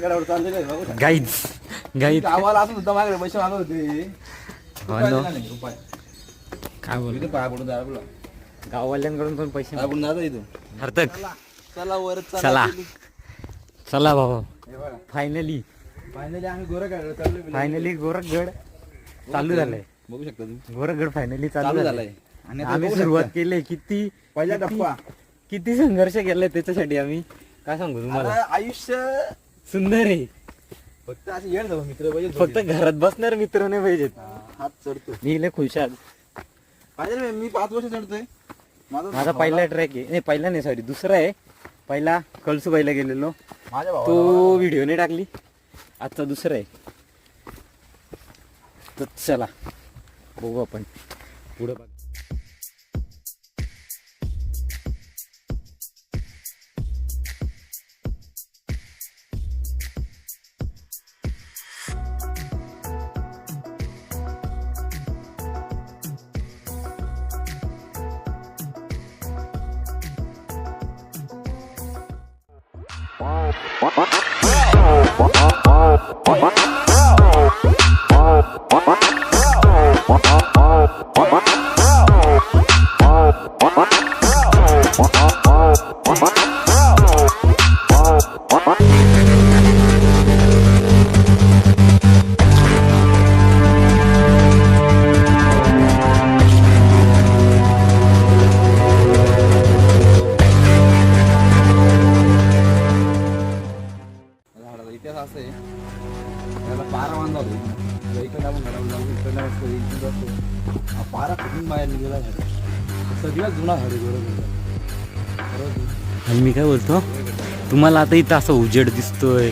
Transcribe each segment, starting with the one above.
गडावर चाललेलं आहे बघू. गाईज गावाला असं सुद्धा माझ्याकडे पैसे मागत होते. उपाय काय बोल पाया पडून जायला बोला. गाववाल्यांकडून पण पैसे पाया पडून जायचं इथून. हरतक चला वर चला चला बाबा हे बघा फायनली आम्ही गोरखगड चाललोय. फायनली गोरखगड चालू झालंय. बघू शकता तुम्ही गोरखगड फायनली चालू चालू झालंय. झालंय आणि आता आम्ही बघू सुरुवात शकता. केली. किती पहिला टप्पा. किती संघर्ष केलाय त्याच्यासाठी आम्ही. काय सांगू तुम्हाला. आता आयुष्य सुंदर आहे. फक्त असे येणार जाऊ मित्र पाहिजे. फक्त घरात बसणार मित्र नाही पाहिजेत. हात चढतो मी लय खुश आहे. पाहिजे मी 5 वर्ष चढतोय. माझा पहिला ट्रॅक आहे. नाही पहिला नाही सॉरी दुसरा आहे. पहिला कळसुबाईला गेलेलो माझ्या तो भावाला व्हिडिओ नाही टाकली. आजचा दुसरा आहे. तर चला बघू आपण पुढे. इतिहास असं आहे. याला पारा बांधला होता. इकडे आपण घरावर जाऊ इकडे असतो इकडे असतो. हा पारा कुठून बाहेर निघाला सगळ्यात जुना झाड बरोबर. आणि मी काय बोलतो तुम्हाला आता इथं असं उजेड दिसतोय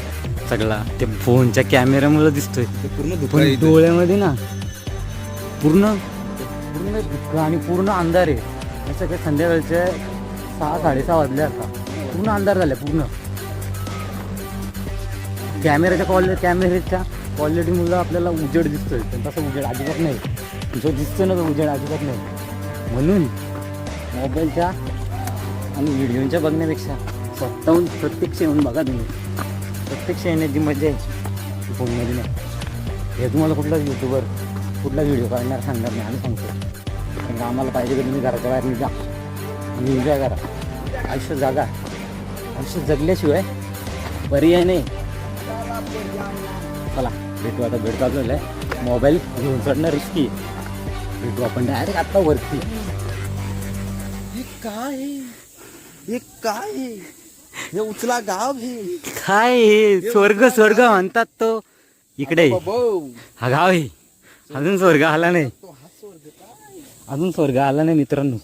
सगळा ते फोनच्या कॅमेऱ्यामुळे दिसतोय. पूर्ण पण डोळ्यामध्ये ना पूर्ण पूर्ण धुकं आणि पूर्ण अंधार आहे. असं काय संध्याकाळचे 6-6:30 वाजले आता. पूर्ण अंधार झाला पूर्ण. कॅमेऱ्याच्या क्वालिटीमुळे आपल्याला उजेड दिसतोय पण तसं उजेड अजिबात नाही. जो दिसतो ना तो उजेड अजिबात नाही. म्हणून मोबाईलच्या आणि व्हिडिओच्या बघण्यापेक्षा स्वतःहून प्रत्यक्ष येऊन बघा तुम्ही. प्रत्यक्ष येण्याची मजा आहे फोनमध्ये नाही. हे तुम्हाला कुठलाच यूट्यूबर कुठला व्हिडिओ काढणार सांगणार नाही. आम्ही सांगतो कारण आम्हाला पाहिजे की तुम्ही घराच्या बाहेर निघा आणि एन्जॉय करा. आयुष्य जागा. आयुष्य जगल्याशिवाय पर्याय नाही. चला भेटू आता. भेटतो आपल्याला मोबाईल घेऊन चढणं रिस्की. भेटू आपण डायरेक्ट आत्ता वरती. हे काय हे उचला गाव हे काय हे स्वर्ग म्हणतात तो. इकडे हा गाव आहे. अजून स्वर्ग आला नाही. अजून स्वर्ग आला नाही मित्रांनो.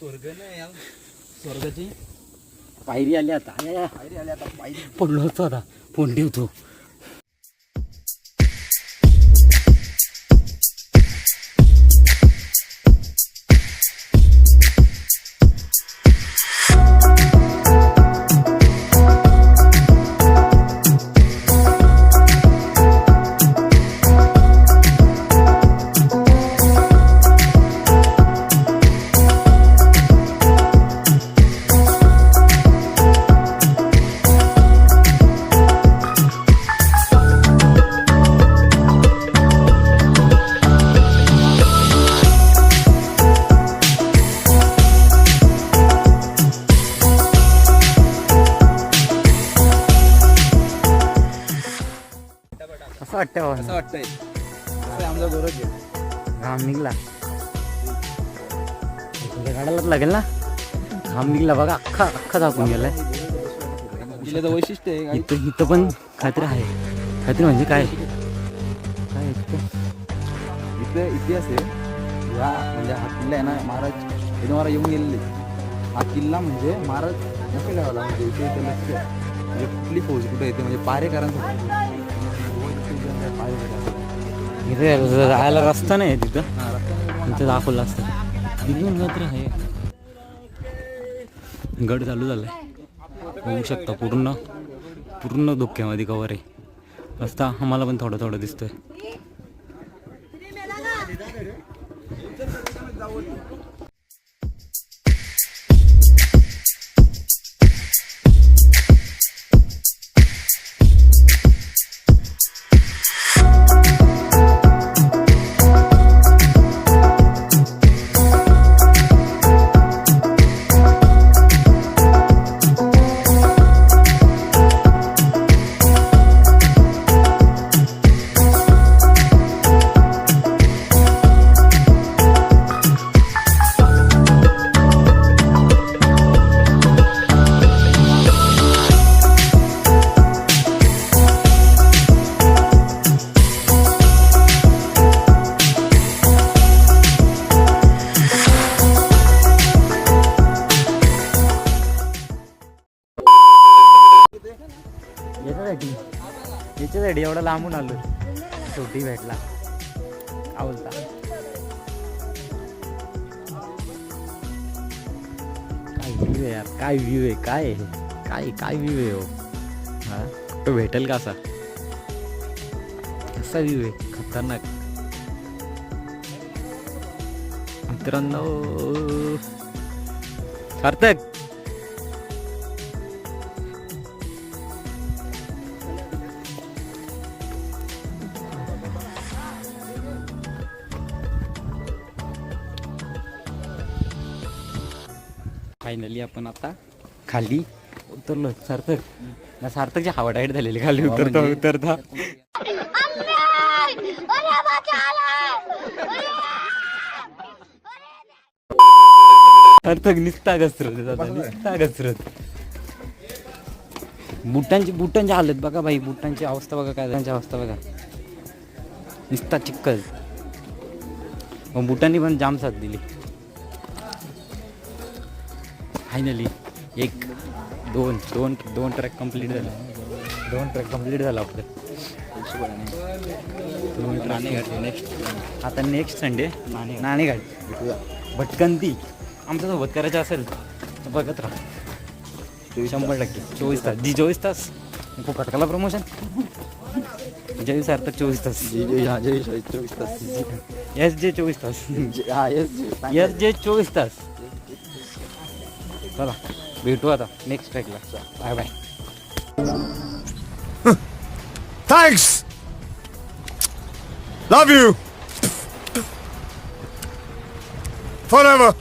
स्वर्गाची पायरी आली आता. पडलो होतो आता. फोन ठेवतो. असं वाटतं असं वाटतंय आमचा गोरख आहे. घाम निघला. गाडायलाच लागेल ना. घाम निघला बघा. अख्खा झाकून गेलाय. जिल्ह्याचं वैशिष्ट्य आहे. इथं पण काहीतरी आहे. काहीतरी म्हणजे काय काय इथं इतिहास आहे. हा म्हणजे हा किल्ला आहे ना महाराज तुम्हाला येऊन गेलेले. हा किल्ला म्हणजे महाराज कसं लावला म्हणजे इथे कुठली फौज कुठे येते म्हणजे पारेकरांसाठी. इथे जायला रस्ता नाही तिथं. तिथं दाखवलं असतं. तिथून मात्र आहे. गड चालू झालाय बघू शकता. पूर्ण धुक्यामध्ये कवर आहे रस्ता. आम्हाला पण थोडं दिसतोय. तुझ्यासाठी एवढा लांबून आलो, शेवटी भेटला. काय बोलता? काय व्ह्यू आहे यार, काय व्ह्यू आहे, काय काय काय व्ह्यू आहे हो. हा तो भेटेल का असा, कसा व्ह्यू आहे खतरनाक. मित्रांनो सार्थक फायनली आपण आता खाली उतरलो. सार्थक सार्थकची हवा टाईट झालेली खाली उतरता उतरता. सार्थक निस्ता घसरत. बुटांची हालत बघा भाई, बुटांची अवस्था बघा, काय त्यांची अवस्था बघा, निस्ता चिक्कल. मग बुटांनी पण जाम साथ दिली. फायनली एक दोन ट्रॅक कंप्लीट झाला. 2 ट्रॅक कंप्लीट झाला आपलं. आता नेक्स्ट संडे नाणेघाट भटकंती आमच्या सोबत करायचं असेल तर बघत राहा. 100% 24 तास. 24 तास खूप खटकाला प्रमोशन. जय सार्थक 24 तास. जय 24 तास. SJ 24 तास. SJ 24 तास. चला भेटू आता नेक्स्ट ट्रॅकला. Bye bye. Thanks. Love you. Forever.